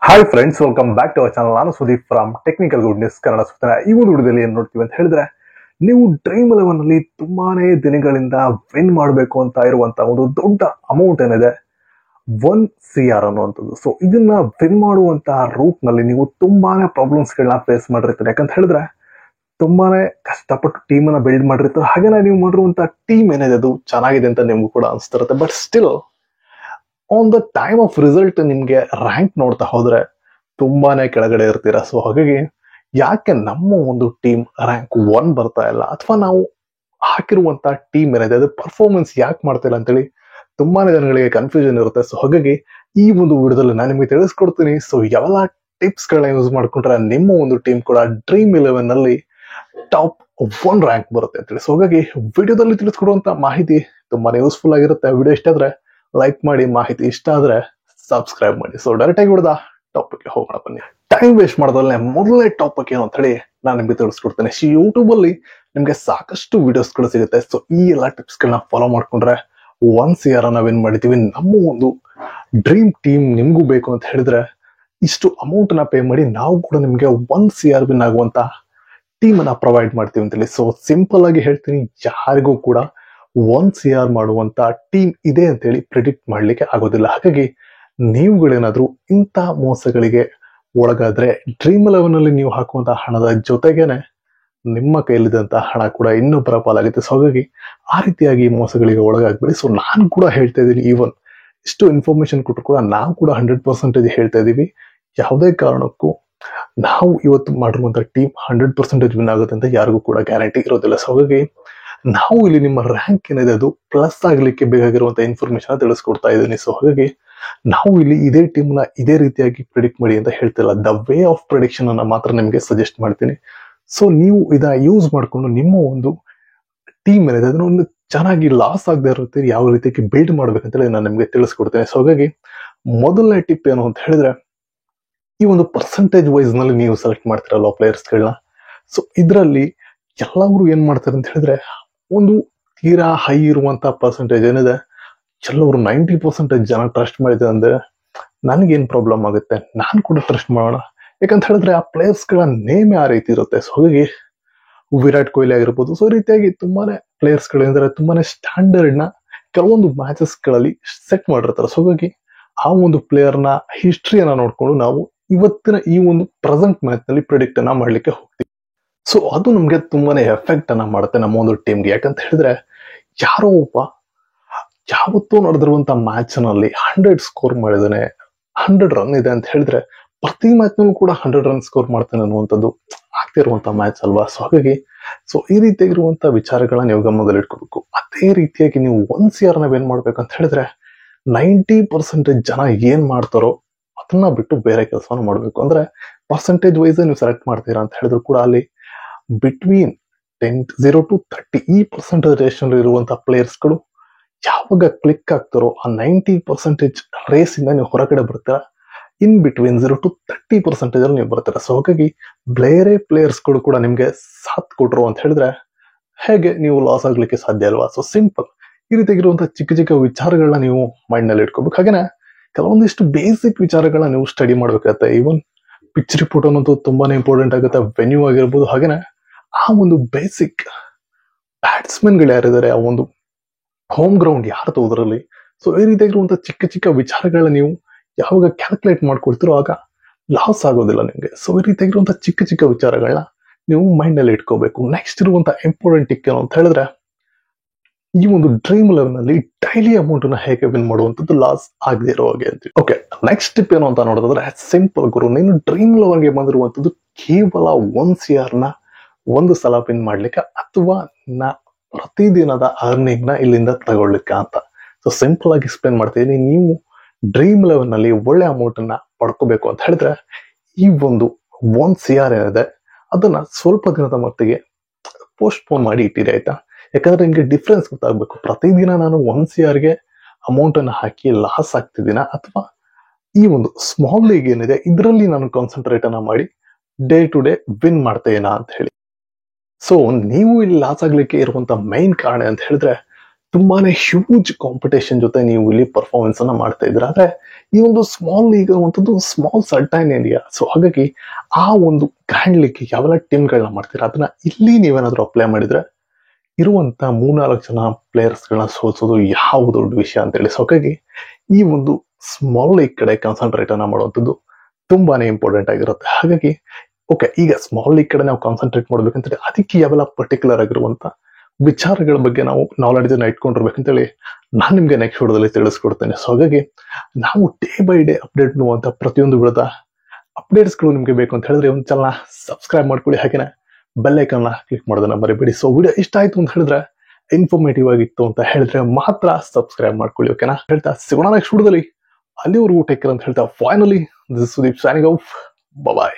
Hi friends, welcome back to our channel. ನಾನು Sudeep from technical good news Kannada ಸುತ್ತನೆ. ಈ ಒಂದು ವಿಡಿಯೋದಲ್ಲಿ ಏನ್ ನೋಡ್ತೀವಿ ಅಂತ ಹೇಳಿದ್ರೆ, ನೀವು ಡ್ರೀಮ್ 11 ಅಲ್ಲಿ ತುಂಬಾನೇ ದಿನಗಳಿಂದ ವಿನ್ ಮಾಡಬೇಕು ಅಂತ ಇರುವಂತಹ ಒಂದು ದೊಡ್ಡ ಅಮೌಂಟ್ ಏನಿದೆ, 1 CR ಅನ್ನುವಂಥದ್ದು. ಸೊ ಇದನ್ನ ವಿನ್ ಮಾಡುವಂತಹ ರೂಟ್ ನಲ್ಲಿ ನೀವು ತುಂಬಾನೇ ಪ್ರಾಬ್ಲಮ್ಸ್ ಗಳನ್ನ ಫೇಸ್ ಮಾಡಿರ್ತೀರಿ. ಯಾಕಂತ ಹೇಳಿದ್ರೆ ತುಂಬಾನೇ ಕಷ್ಟಪಟ್ಟು ಟೀಮ್ ಅನ್ನ ಬಿಲ್ಡ್ ಮಾಡಿರ್ತಾರೆ. ಹಾಗೇನೆ ನೀವು ಮಾಡಿರುವಂತಹ ಟೀಮ್ ಏನಿದೆ ಅದು ಚೆನ್ನಾಗಿದೆ ಅಂತ ನಿಮ್ಗೂ ಕೂಡ ಅನಿಸ್ತಿರುತ್ತೆ. But still on the time of result ನಿಮ್ಗೆ ರ್ಯಾಂಕ್ ನೋಡ್ತಾ ಹೋದ್ರೆ ತುಂಬಾನೇ ಕೆಳಗಡೆ ಇರ್ತೀರಾ. ಸೊ ಹಾಗಾಗಿ ಯಾಕೆ ನಮ್ಮ ಒಂದು ಟೀಮ್ ರ್ಯಾಂಕ್ 1 ಬರ್ತಾ ಇಲ್ಲ, ಅಥವಾ ನಾವು ಹಾಕಿರುವಂತ ಟೀಮ್ ಏನಿದೆ ಅದು ಪರ್ಫಾರ್ಮೆನ್ಸ್ ಯಾಕೆ ಮಾಡ್ತಿಲ್ಲ ಅಂತೇಳಿ ತುಂಬಾನೇ ಜನಗಳಿಗೆ ಕನ್ಫ್ಯೂಷನ್ ಇರುತ್ತೆ. ಸೊ ಹಾಗಾಗಿ ಈ ಒಂದು ವಿಡಿಯೋದಲ್ಲಿ ನಾನು ನಿಮಗೆ ತಿಳಿಸ್ಕೊಡ್ತೀನಿ. ಸೊ ಯಾವೆಲ್ಲ ಟಿಪ್ಸ್ ಗಳನ್ನ ಯೂಸ್ ಮಾಡ್ಕೊಂಡ್ರೆ ನಿಮ್ಮ ಒಂದು ಟೀಮ್ ಕೂಡ ಡ್ರೀಮ್ 11 ನಲ್ಲಿ ಟಾಪ್ 1 ರ್ಯಾಂಕ್ ಬರುತ್ತೆ ಅಂತೇಳಿ. ಸೊ ಹಾಗಾಗಿ ವಿಡಿಯೋದಲ್ಲಿ ತಿಳಿಸ್ಕೊಡುವಂತ ಮಾಹಿತಿ ತುಂಬಾನೇ ಯೂಸ್ಫುಲ್ ಆಗಿರುತ್ತೆ. ವಿಡಿಯೋ ಇಷ್ಟ ಆದ್ರೆ ಲೈಕ್ ಮಾಡಿ, ಮಾಹಿತಿ ಇಷ್ಟ ಆದ್ರೆ ಸಬ್ಸ್ಕ್ರೈಬ್ ಮಾಡಿ. ಸೊ ಡೈರೆಕ್ಟ್ ಆಗಿ ಬಿಡದ ಟಾಪಿಕ್ ಹೋಗೋಣ ಬನ್ನಿ. ಟೈಮ್ ವೇಸ್ಟ್ ಮಾಡೋದಲ್ಲೇ ಮೊದಲನೇ ಟಾಪಿಕ್ ಏನು ಅಂತ ಹೇಳಿ ನಾನು ನಿಮ್ಗೆ ತಿಳಿಸ್ಕೊಡ್ತೇನೆ. ಯೂಟ್ಯೂಬ್ ಅಲ್ಲಿ ನಿಮ್ಗೆ ಸಾಕಷ್ಟು ವಿಡಿಯೋಸ್ ಗಳು ಸಿಗುತ್ತೆ. ಸೊ ಈ ಎಲ್ಲಾ ಟಿಪ್ಸ್ ಗಳನ್ನ ಫಾಲೋ ಮಾಡ್ಕೊಂಡ್ರೆ 1 CR ಅನ್ನ ವಿನ್ ಮಾಡಿದೀವಿ. ನಮ್ಮ ಒಂದು ಡ್ರೀಮ್ ಟೀಮ್ ನಿಮ್ಗೂ ಬೇಕು ಅಂತ ಹೇಳಿದ್ರೆ ಇಷ್ಟು ಅಮೌಂಟ್ ನ ಪೇ ಮಾಡಿ ನಾವು ಕೂಡ ನಿಮ್ಗೆ 1 CR ವಿನ್ ಆಗುವಂತ ಟೀಮ್ ಅನ್ನ ಪ್ರೊವೈಡ್ ಮಾಡ್ತೀವಿ ಅಂತೇಳಿ. ಸೊ ಸಿಂಪಲ್ ಆಗಿ ಹೇಳ್ತೀನಿ, ಯಾರಿಗೂ ಕೂಡ 1 CR ಮಾಡುವಂತ ಟೀಮ್ ಇದೆ ಅಂತೇಳಿ ಪ್ರಿಡಿಕ್ಟ್ ಮಾಡ್ಲಿಕ್ಕೆ ಆಗೋದಿಲ್ಲ. ಹಾಗಾಗಿ ನೀವುಗಳೇನಾದ್ರೂ ಇಂಥ ಮೋಸಗಳಿಗೆ ಒಳಗಾದ್ರೆ ಡ್ರೀಮ್ 11 ಅಲ್ಲಿ ನೀವು ಹಾಕುವಂತ ಹಣದ ಜೊತೆಗೇನೆ ನಿಮ್ಮ ಕೈಲಿದ್ದಂತ ಹಣ ಕೂಡ ಇನ್ನೊಬ್ಬರ ಪಾಲಾಗುತ್ತೆ. ಸೊ ಹಾಗಾಗಿ ಆ ರೀತಿಯಾಗಿ ಮೋಸಗಳಿಗೆ ಒಳಗಾಗ್ಬೇಡಿ. ಸೊ ನಾನು ಕೂಡ ಹೇಳ್ತಾ ಇದ್ದೀನಿ, ಈವನ್ ಇಷ್ಟು ಇನ್ಫಾರ್ಮೇಶನ್ ಕೊಟ್ಟರು ಕೂಡ ನಾವು ಕೂಡ 100% ಹೇಳ್ತಾ ಇದೀವಿ. ಯಾವುದೇ ಕಾರಣಕ್ಕೂ ನಾವು ಇವತ್ತು ಮಾಡಿರುವಂತ ಟೀಮ್ 100% ವಿನ್ ಆಗುತ್ತೆ ಅಂತ ಯಾರಿಗೂ ಕೂಡ ಗ್ಯಾರಂಟಿ ಇರೋದಿಲ್ಲ. ಸೊ ಹಾಗಾಗಿ ನಾವು ಇಲ್ಲಿ ನಿಮ್ಮ ರ್ಯಾಂಕ್ ಏನಿದೆ ಅದು ಪ್ಲಸ್ ಆಗ್ಲಿಕ್ಕೆ ಬೇಕಾಗಿರುವಂತ ಇನ್ಫಾರ್ಮೇಶನ್ ತಿಳಿಸ್ಕೊಡ್ತಾ ಇದ್ದೀನಿ. ಸೊ ಹಾಗಾಗಿ ನಾವು ಇಲ್ಲಿ ಇದೇ ಟೀಮ್ ನ ಇದೇ ರೀತಿಯಾಗಿ ಪ್ರಿಡಿಕ್ಟ್ ಮಾಡಿ ಅಂತ ಹೇಳ್ತಿಲ್ಲ. ದ ವೇ ಆಫ್ ಪ್ರಿಡಿಕ್ಷನ್ ಅನ್ನ ಮಾತ್ರ ನಿಮಗೆ ಸಜೆಸ್ಟ್ ಮಾಡ್ತೀನಿ. ಸೊ ನೀವು ಇದನ್ನ ಯೂಸ್ ಮಾಡ್ಕೊಂಡು ನಿಮ್ಮ ಒಂದು ಟೀಮ್ ಏನಿದೆ ಅದನ್ನ ಒಂದು ಚೆನ್ನಾಗಿ ಲಾಸ್ ಆಗದೆ ಇರುತ್ತೆ ಯಾವ ರೀತಿಯಾಗಿ ಬಿಲ್ಡ್ ಮಾಡ್ಬೇಕಂತೇಳಿ ನಾನು ನಿಮ್ಗೆ ತಿಳಿಸ್ಕೊಡ್ತೇನೆ. ಸೊ ಹಾಗಾಗಿ ಮೊದಲನೇ ಟಿಪ್ ಏನು ಅಂತ ಹೇಳಿದ್ರೆ, ಈ ಒಂದು ಪರ್ಸೆಂಟೇಜ್ ವೈಸ್ ನಲ್ಲಿ ನೀವು ಸೆಲೆಕ್ಟ್ ಮಾಡ್ತಿರಲ್ಲ ಪ್ಲೇಯರ್ಸ್ ಗಳನ್ನ. ಸೊ ಇದರಲ್ಲಿ ಎಲ್ಲರೂ ಏನ್ ಮಾಡ್ತಾರೆ ಅಂತ ಹೇಳಿದ್ರೆ, ಒಂದು ತೀರಾ ಹೈ ಇರುವಂತ ಪರ್ಸೆಂಟೇಜ್ ಏನಿದೆ ಕೆಲವರು 90% ಜನ ಟ್ರಸ್ಟ್ ಮಾಡಿದೆ ಅಂದ್ರೆ ನನ್ಗೇನ್ ಪ್ರಾಬ್ಲಮ್ ಆಗುತ್ತೆ, ನಾನು ಕೂಡ ಟ್ರಸ್ಟ್ ಮಾಡೋಣ. ಯಾಕಂತ ಹೇಳಿದ್ರೆ ಆ ಪ್ಲೇಯರ್ಸ್ ಗಳ ನೇಮ್ ಆ ರೀತಿ ಇರುತ್ತೆ. ಸೊ ಹಾಗಾಗಿ ವಿರಾಟ್ ಕೊಹ್ಲಿ ಆಗಿರ್ಬೋದು. ಸೊ ಈ ರೀತಿಯಾಗಿ ತುಂಬಾನೇ ಪ್ಲೇಯರ್ಸ್ ಗಳಿಂದ್ರೆ ತುಂಬಾನೇ ಸ್ಟ್ಯಾಂಡರ್ಡ್ ನ ಕೆಲವೊಂದು ಮ್ಯಾಚಸ್ ಗಳಲ್ಲಿ ಸೆಟ್ ಮಾಡಿರ್ತಾರೆ. ಸೊ ಹಾಗಾಗಿ ಆ ಒಂದು ಪ್ಲೇಯರ್ ನ ಹಿಸ್ಟ್ರಿಯನ್ನ ನೋಡ್ಕೊಂಡು ನಾವು ಇವತ್ತಿನ ಈ ಒಂದು ಪ್ರೆಸೆಂಟ್ ಮ್ಯಾಚ್ ನಲ್ಲಿ ಪ್ರಿಡಿಕ್ಟ್ ಅನ್ನ ಮಾಡ್ಲಿಕ್ಕೆ ಹೋಗ್ತೀವಿ. ಸೊ ಅದು ನಮ್ಗೆ ತುಂಬಾನೇ ಎಫೆಕ್ಟ್ ಅನ್ನ ಮಾಡುತ್ತೆ ನಮ್ಮ ಒಂದು ಟೀಮ್ಗೆ. ಯಾಕಂತ ಹೇಳಿದ್ರೆ ಯಾರೋ ಒಬ್ಬ ಯಾವತ್ತೂ ನಡೆದಿರುವಂತ ಮ್ಯಾಚ್ ನಲ್ಲಿ 100 ಸ್ಕೋರ್ ಮಾಡಿದಾನೆ, 100 ರನ್ ಇದೆ ಅಂತ ಹೇಳಿದ್ರೆ ಪ್ರತಿ ಮ್ಯಾಚ್ ನಲ್ಲೂ ಕೂಡ 100 ರನ್ ಸ್ಕೋರ್ ಮಾಡ್ತಾನೆ ಅನ್ನುವಂಥದ್ದು ಆಗ್ತಿರುವಂತ ಮ್ಯಾಚ್ ಅಲ್ವಾ. ಸೊ ಹಾಗಾಗಿ ಈ ರೀತಿಯಾಗಿರುವಂತ ವಿಚಾರಗಳನ್ನ ನೀವು ಗಮನದಲ್ಲಿ ಇಟ್ಕೋಬೇಕು. ಅದೇ ರೀತಿಯಾಗಿ ನೀವು 1 CR ನ ಏನ್ ಮಾಡ್ಬೇಕಂತ ಹೇಳಿದ್ರೆ 90% ಜನ ಏನ್ ಮಾಡ್ತಾರೋ ಅದನ್ನ ಬಿಟ್ಟು ಬೇರೆ ಕೆಲಸವನ್ನು ಮಾಡ್ಬೇಕು. ಅಂದ್ರೆ ಪರ್ಸೆಂಟೇಜ್ ವೈಸ್ ನೀವು ಸೆಲೆಕ್ಟ್ ಮಾಡ್ತೀರಾ ಅಂತ ಹೇಳಿದ್ರು ಕೂಡ ಅಲ್ಲಿ ಬಿಟ್ವೀನ್ 0 to 30 ಈ ಪರ್ಸೆಂಟೇಜ್ ಇರುವಂತ ಪ್ಲೇಯರ್ಸ್ ಗಳು ಯಾವಾಗ ಕ್ಲಿಕ್ ಆಗ್ತಾರೋ ಆ 90% ರೇಸ್ ಇಂದ ನೀವು ಹೊರಗಡೆ ಬರ್ತೀರಾ. ಇನ್ ಬಿಟ್ವೀನ್ 0 to 30% ಅಲ್ಲಿ ನೀವು ಬರ್ತೀರಾ. ಸೊ ಹಾಗಾಗಿ ಬೇರೆ ಪ್ಲೇಯರ್ಸ್ ಗಳು ಕೂಡ ನಿಮ್ಗೆ ಸಾಥ್ ಕೊಟ್ರು ಅಂತ ಹೇಳಿದ್ರೆ ಹೇಗೆ ನೀವು ಲಾಸ್ ಆಗ್ಲಿಕ್ಕೆ ಸಾಧ್ಯ ಅಲ್ವಾ. ಸೊ ಸಿಂಪಲ್ ಈ ರೀತಿಯಾಗಿರುವಂತಹ ಚಿಕ್ಕ ಚಿಕ್ಕ ವಿಚಾರಗಳನ್ನ ನೀವು ಮೈಂಡ್ ನಲ್ಲಿ ಇಟ್ಕೋಬೇಕು. ಹಾಗೇನೆ ಕೆಲವೊಂದಿಷ್ಟು ಬೇಸಿಕ್ ವಿಚಾರಗಳನ್ನ ನೀವು ಸ್ಟಡಿ ಮಾಡ್ಬೇಕಾಗತ್ತೆ. ಈವನ್ ಪಿಚ್ ರಿಪೋರ್ಟ್ ಅನ್ನೋದು ತುಂಬಾನೇ ಇಂಪಾರ್ಟೆಂಟ್ ಆಗುತ್ತೆ. ವೆನ್ಯೂ ಆಗಿರ್ಬೋದು. ಹಾಗೇನೆ ಆ ಒಂದು ಬೇಸಿಕ್ ಬ್ಯಾಟ್ಸ್ಮನ್ ಗಳು ಯಾರಿದ್ದಾರೆ, ಆ ಒಂದು ಹೋಮ್ ಗ್ರೌಂಡ್ ಯಾರ್ದು ಅದರಲ್ಲಿ. ಸೊ ಈ ರೀತಿಯಾಗಿರುವಂತಹ ಚಿಕ್ಕ ಚಿಕ್ಕ ವಿಚಾರಗಳನ್ನ ನೀವು ಯಾವಾಗ ಕ್ಯಾಲ್ಕುಲೇಟ್ ಮಾಡ್ಕೊಳ್ತಿರೋ ಆಗ ಲಾಸ್ ಆಗೋದಿಲ್ಲ ನಿಮ್ಗೆ. ಸೊ ಈ ರೀತಿಯಾಗಿರುವಂತಹ ಚಿಕ್ಕ ಚಿಕ್ಕ ವಿಚಾರಗಳನ್ನ ನೀವು ಮೈಂಡ್ ನಲ್ಲಿ ಇಟ್ಕೋಬೇಕು. ನೆಕ್ಸ್ಟ್ ಇರುವಂತಹ ಇಂಪಾರ್ಟೆಂಟ್ ಟಿಪ್ ಏನು ಅಂತ ಹೇಳಿದ್ರೆ, ಈ ಒಂದು ಡ್ರೀಮ್ 11 ಅಲ್ಲಿ ಡೈಲಿ ಅಮೌಂಟ್ ನ ಹೇಗೆ ವಿನ್ ಮಾಡುವಂತದ್ದು ಲಾಸ್ ಆಗದೆ ಇರೋ ಹಾಗೆ ಅಂತ. ಓಕೆ, ನೆಕ್ಸ್ಟ್ ಟಿಪ್ ಏನು ಅಂತ ನೋಡಿದ್ರೆ ಸಿಂಪಲ್ ಗುರು, ನೀನು ಡ್ರೀಮ್ 11 ಗೆ ಬಂದಿರುವಂತದ್ದು ಕೇವಲ 1 CR ನ ಒಂದು ಸಲ ವಿನ್ ಮಾಡ್ಲಿಕ್ಕೆ ಅಥವಾ ಪ್ರತಿದಿನದ ಅರ್ನಿಂಗ್ ನ ಇಲ್ಲಿಂದ ತಗೊಳ್ಲಿಕ್ಕೆ ಅಂತ. ಸೊ ಸಿಂಪಲ್ ಆಗಿ ಎಕ್ಸ್ಪ್ಲೇನ್ ಮಾಡ್ತಿದ್ದೀನಿ. ನೀವು ಡ್ರೀಮ್ 11 ನಲ್ಲಿ ಒಳ್ಳೆ ಅಮೌಂಟ್ ಅನ್ನ ಪಡ್ಕೋಬೇಕು ಅಂತ ಹೇಳಿದ್ರೆ ಈ ಒಂದು 1 CR ಏನಿದೆ ಅದನ್ನ ಸ್ವಲ್ಪ ದಿನದ ಮಟ್ಟಿಗೆ ಪೋಸ್ಟ್ಪೋನ್ ಮಾಡಿ ಇಟ್ಟಿದೆ, ಆಯ್ತಾ. ಯಾಕಂದ್ರೆ ನಿಮ್ಗೆ ಡಿಫ್ರೆನ್ಸ್ ಗೊತ್ತಾಗ್ಬೇಕು. ಪ್ರತಿದಿನ ನಾನು 1 CR ಗೆ ಅಮೌಂಟ್ ಅನ್ನ ಹಾಕಿ ಲಾಸ್ ಆಗ್ತಿದ್ದೀನ, ಅಥವಾ ಈ ಒಂದು ಸ್ಮಾಲ್ ಲೀಗ್ ಏನಿದೆ ಇದರಲ್ಲಿ ನಾನು ಕಾನ್ಸಂಟ್ರೇಟ್ ಅನ್ನ ಮಾಡಿ ಡೇ ಟು ಡೇ ವಿನ್ ಮಾಡ್ತೇನಾ ಅಂತ ಹೇಳಿ. ಸೊ ನೀವು ಇಲ್ಲಿ ಲಾಸ್ ಆಗ್ಲಿಕ್ಕೆ ಇರುವಂತ ಮೈನ್ ಕಾರಣ ಅಂತ ಹೇಳಿದ್ರೆ ತುಂಬಾನೇ ಹ್ಯೂಜ್ ಕಾಂಪಿಟೇಷನ್ ಜೊತೆ ನೀವು ಇಲ್ಲಿ ಪರ್ಫಾರ್ಮೆನ್ಸ್ ಅನ್ನ ಮಾಡ್ತಾ ಇದ್ದೀರಾ. ಆದ್ರೆ ಈ ಒಂದು ಸ್ಮಾಲ್ ಲೀಗ್ ಅನ್ನುವಂಥದ್ದು ಸ್ಮಾಲ್ ಸರ್ಟೈನ್ ಇಂಡಿಯಾ. ಸೊ ಹಾಗಾಗಿ ಆ ಒಂದು ಗ್ರ್ಯಾಂಡ್ ಲೀಗ್ ಯಾವೆಲ್ಲ ಟೀಮ್ಗಳನ್ನ ಮಾಡ್ತೀರಾ ಅದನ್ನ ಇಲ್ಲಿ ನೀವೇನಾದ್ರೂ ಅಪ್ಲೈ ಮಾಡಿದ್ರೆ ಇರುವಂತ 3-4 ಜನ ಪ್ಲೇಯರ್ಸ್ಗಳನ್ನ ಸೋಲ್ಸೋದು ಯಾವ ದೊಡ್ಡ ವಿಷಯ ಅಂತ ಹೇಳಿ. ಸೊ ಹಾಗಾಗಿ ಈ ಒಂದು ಸ್ಮಾಲ್ ಲೀಗ್ ಕಡೆ ಕಾನ್ಸಂಟ್ರೇಟ್ ಅನ್ನ ಮಾಡುವಂಥದ್ದು ತುಂಬಾನೇ ಇಂಪಾರ್ಟೆಂಟ್ ಆಗಿರುತ್ತೆ. ಹಾಗಾಗಿ ಓಕೆ, ಈಗ ಸ್ಮಾಲ್ ಲೀಗ್ ಕಡೆ ನಾವು ಕಾನ್ಸಂಟ್ರೇಟ್ ಮಾಡ್ಬೇಕಂತೇಳಿ ಅದಕ್ಕೆ ಯಾವೆಲ್ಲ ಪರ್ಟಿಕ್ಯುಲರ್ ಆಗಿರುವಂತ ವಿಚಾರಗಳ ಬಗ್ಗೆ ನಾವು ನಾಲೆಡ್ಜ್ ಅನ್ನ ಇಟ್ಕೊಂಡಿರ್ಬೇಕಂತೇಳಿ ನಾನು ನಿಮ್ಗೆ ನೆಕ್ಸ್ಟ್ ವಿಡಿಯೋದಲ್ಲಿ ತಿಳಿಸ್ಕೊಡ್ತೇನೆ. ಸೊ ಹಾಗಾಗಿ ನಾವು ಡೇ ಬೈ ಡೇ ಅಪ್ಡೇಟ್ ಮಾಡುವಂತ ಪ್ರತಿಯೊಂದು ವಿಡಿಯೋದ ಅಪ್ಡೇಟ್ಸ್ಗಳು ನಿಮ್ಗೆ ಬೇಕು ಅಂತ ಹೇಳಿದ್ರೆ ಒಂದು ಚಾನಲ್ನ ಸಬ್ಸ್ಕ್ರೈಬ್ ಮಾಡ್ಕೊಳ್ಳಿ, ಹಾಗೇನೆ ಬೆಲ್ ಐಕನ್ನ ಕ್ಲಿಕ್ ಮಾಡೋದನ್ನ ಮರಿಬೇಡಿ. ಸೊ ವಿಡಿಯೋ ಇಷ್ಟ ಆಯ್ತು ಅಂತ ಹೇಳಿದ್ರೆ, ಇನ್ಫಾರ್ಮೇಟಿವ್ ಆಗಿತ್ತು ಅಂತ ಹೇಳಿದ್ರೆ ಮಾತ್ರ ಸಬ್ಸ್ಕ್ರೈಬ್ ಮಾಡ್ಕೊಳ್ಳಿ. ಓಕೆನಾ? ಹೇಳ್ತಾ ಸಿಗೋಣ ನೆಕ್ಸ್ಟ್ ವಿಡಿಯೋದಲ್ಲಿ. ಅಲ್ಲಿವರೆಗೂ ಟೇಕ್ ಕೇರ್ ಅಂತ ಹೇಳ್ತಾ finally this is Sudeep signing off. Bye.